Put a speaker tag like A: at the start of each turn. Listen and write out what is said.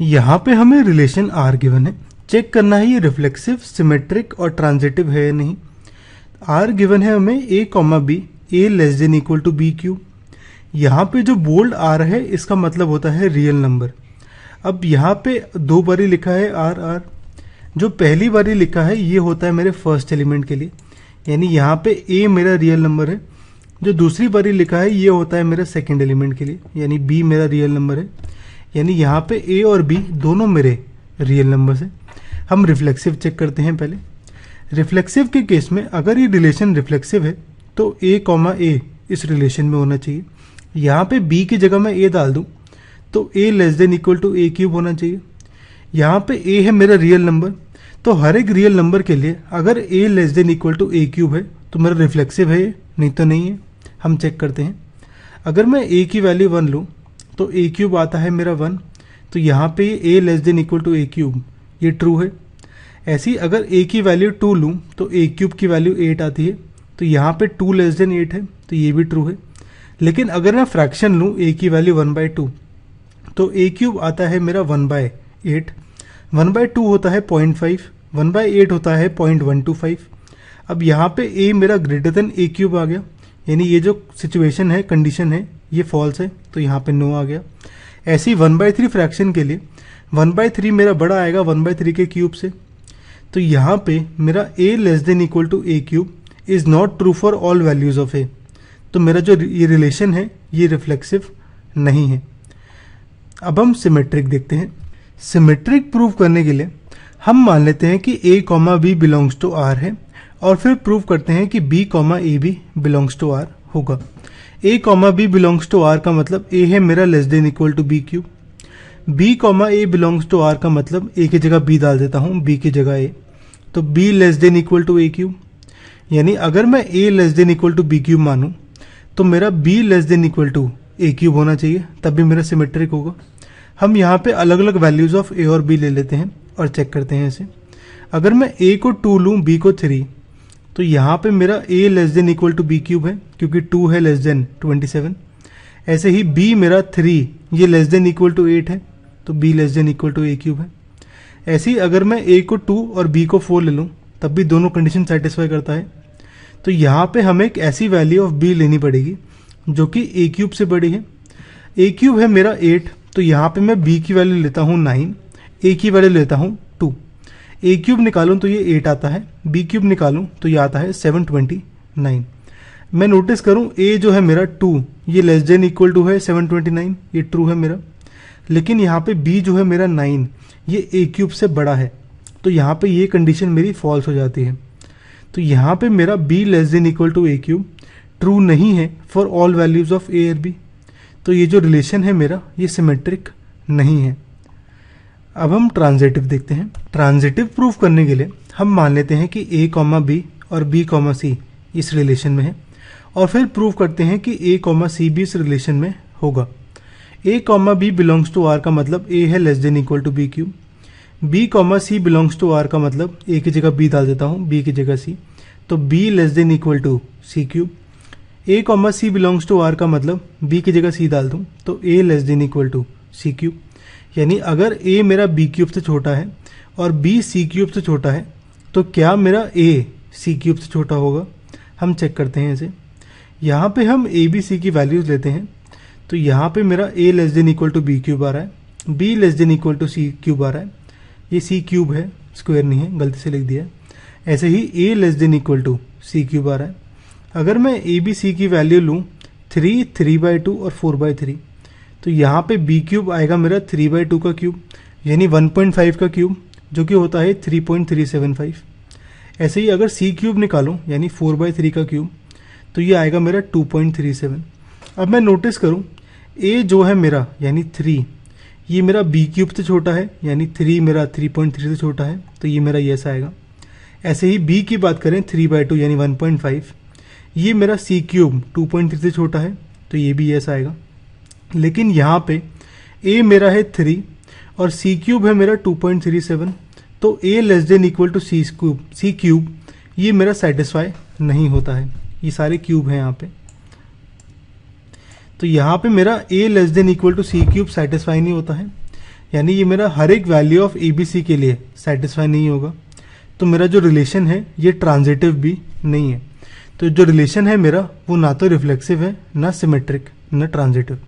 A: यहाँ पे हमें रिलेशन आर गिवन है, चेक करना है ये रिफ्लेक्सिव, सिमेट्रिक और ट्रांजिटिव है या नहीं। आर गिवन है हमें a comma b, a less than equal to B cube. यहाँ पे जो बोल्ड आर है इसका मतलब होता है रियल नंबर। अब यहाँ पे दो बारी लिखा है आर आर, जो पहली बारी लिखा है ये होता है मेरे फर्स्ट एलिमेंट के लिए, यानी यहाँ पे ए मेरा रियल नंबर है। जो दूसरी बारी लिखा है ये होता है मेरा सेकंड एलिमेंट के लिए, यानी बी मेरा रियल नंबर है। यानी यहाँ पे ए और बी दोनों मेरे रियल नंबर्स हैं। हम रिफ्लेक्सिव चेक करते हैं पहले। रिफ्लेक्सिव के केस में अगर ये रिलेशन रिफ्लेक्सिव है तो ए कॉमा ए इस रिलेशन में होना चाहिए। यहाँ पे बी की जगह मैं ए डाल दूँ तो a less than equal to A cube होना चाहिए। यहाँ पे ए है मेरा रियल नंबर, तो हर एक रियल नंबर के लिए अगर a less than equal to A cube है तो मेरा रिफ्लेक्सिव है ये, नहीं तो नहीं है। हम चेक करते हैं। अगर मैं ए की वैल्यू 1 लूँ तो ए क्यूब आता है मेरा 1, तो यहाँ पे a less than equal to A cube ये ट्रू है। ऐसे ही अगर ए की वैल्यू 2 लूँ तो ए क्यूब की वैल्यू 8 आती है, तो यहाँ पे 2 लेस देन 8 है, तो ये भी ट्रू है। लेकिन अगर मैं फ्रैक्शन लूँ ए की वैल्यू 1/2 तो ए क्यूब आता है मेरा 1/8, 1/2 होता है 0.5, 1/8 होता है 0.125। अब यहाँ पे ए मेरा ग्रेटर देन ए क्यूब आ गया, यानी ये जो सिचुएशन है, कंडीशन है, ये फॉल्स है, तो यहाँ पे नो आ गया। ऐसे ही 1/3 फ्रैक्शन के लिए 1/3 मेरा बड़ा आएगा 1/3 के क्यूब से, तो यहाँ पे मेरा a less than equal to A cube is not true for all values of a, तो मेरा जो ये रिलेशन है ये रिफ्लेक्सिव नहीं है। अब हम सिमेट्रिक देखते हैं। सिमेट्रिक प्रूव करने के लिए हम मान लेते हैं कि a comma B belongs to r है, और फिर प्रूव करते हैं कि b कॉमा ए भी बिलोंग्स टू r होगा। a comma B belongs to r का मतलब a है मेरा less than equal to B cube, b comma A belongs to r का मतलब a की जगह b डाल देता हूँ, b की जगह a, तो b less than equal to A cube. यानी अगर मैं a less than equal to B cube मानूँ तो मेरा b less than equal to A cube होना चाहिए, तब भी मेरा सिमेट्रिक होगा। हम यहाँ पे अलग अलग वैल्यूज़ ऑफ a और b ले लेते हैं और चेक करते हैं इसे। अगर मैं a को 2 लूँ, b को 3, तो यहाँ पे मेरा a less than equal to B cube है, क्योंकि 2 है लेस देन 27। ऐसे ही b मेरा 3 ये लेस देन इक्वल टू 8 है, तो b less than equal to A cube है। ऐसे ही अगर मैं a को 2 और b को 4 ले लूँ तब भी दोनों कंडीशन सेटिस्फाई करता है। तो यहाँ पे हमें एक ऐसी वैल्यू ऑफ b लेनी पड़ेगी जो कि a क्यूब से बड़ी है। a क्यूब है मेरा 8, तो यहाँ पे मैं b की वैल्यू लेता हूँ 9, a की वैल्यू लेता हूँ 2। a क्यूब निकालूँ तो ये 8 आता है, b क्यूब निकालूँ तो ये आता है 729। मैं नोटिस करूँ a जो है मेरा 2 ये लेस देन इक्वल टू है 729, ये ट्रू है मेरा। लेकिन यहाँ पे b जो है मेरा 9 ये a क्यूब से बड़ा है, तो यहाँ पे ये कंडीशन मेरी फॉल्स हो जाती है। तो यहाँ पे मेरा b less than equal to A cube true नहीं है for all values of a और b, तो ये जो रिलेशन है मेरा ये सिमेट्रिक नहीं है। अब हम ट्रांजिटिव देखते हैं। ट्रांजिटिव प्रूफ करने के लिए हम मान लेते हैं कि a कॉमा बी और b कॉमा सी इस रिलेशन में है, और फिर प्रूव करते हैं कि a कॉमा सी भी इस रिलेशन में होगा। a comma B belongs to r का मतलब a है less than equal to B cube, b comma C belongs to r का मतलब a की जगह b डाल देता हूँ, b की जगह c, तो b less than equal to C cube. a comma C belongs to r का मतलब b की जगह c डाल दूँ तो a less than equal to C cube. यानी अगर a मेरा b क्यूब से छोटा है और b c क्यूब से छोटा है तो क्या मेरा a c क्यूब से छोटा होगा। हम चेक करते हैं इसे। यहाँ पे हम a b c की वैल्यूज़ लेते हैं, तो यहाँ पे मेरा a less than equal to B cube आ रहा है, b less than equal to C cube आ रहा है, ये c क्यूब है, स्क्वायर नहीं है, गलती से लिख दिया। ऐसे ही a less than equal to C cube आ रहा है। अगर मैं a b c की वैल्यू लूँ 3, 3/2 और 4/3, तो यहाँ पे b क्यूब आएगा मेरा 3/2 का क्यूब, यानी 1.5 का क्यूब, जो कि होता है 3.375। ऐसे ही अगर c क्यूब निकालूँ यानी 4/3 का क्यूब, तो ये आएगा मेरा 2.37। अब मैं नोटिस करूँ a जो है मेरा यानी 3 ये मेरा b क्यूब से छोटा है, यानी 3 मेरा 3.3 से छोटा है, तो ये मेरा यस आएगा। ऐसे ही b की बात करें 3/2 यानी 1.5, ये मेरा c क्यूब 2.3 से छोटा है, तो ये भी यस आएगा। लेकिन यहाँ पे a मेरा है 3 और c क्यूब है मेरा 2.37, तो a less than equal to C cube ये मेरा सेटिस्फाई नहीं होता है। ये सारे क्यूब हैं यहाँ पे, तो यहाँ पे मेरा a less than equal to C cube satisfy नहीं होता है। यानी ये मेरा हर एक वैल्यू ऑफ ABC के लिए सेटिस्फाई नहीं होगा, तो मेरा जो रिलेशन है ये ट्रांजिटिव भी नहीं है। तो जो रिलेशन है मेरा वो ना तो रिफ्लेक्सिव है, ना सिमेट्रिक, ना ट्रांजिटिव।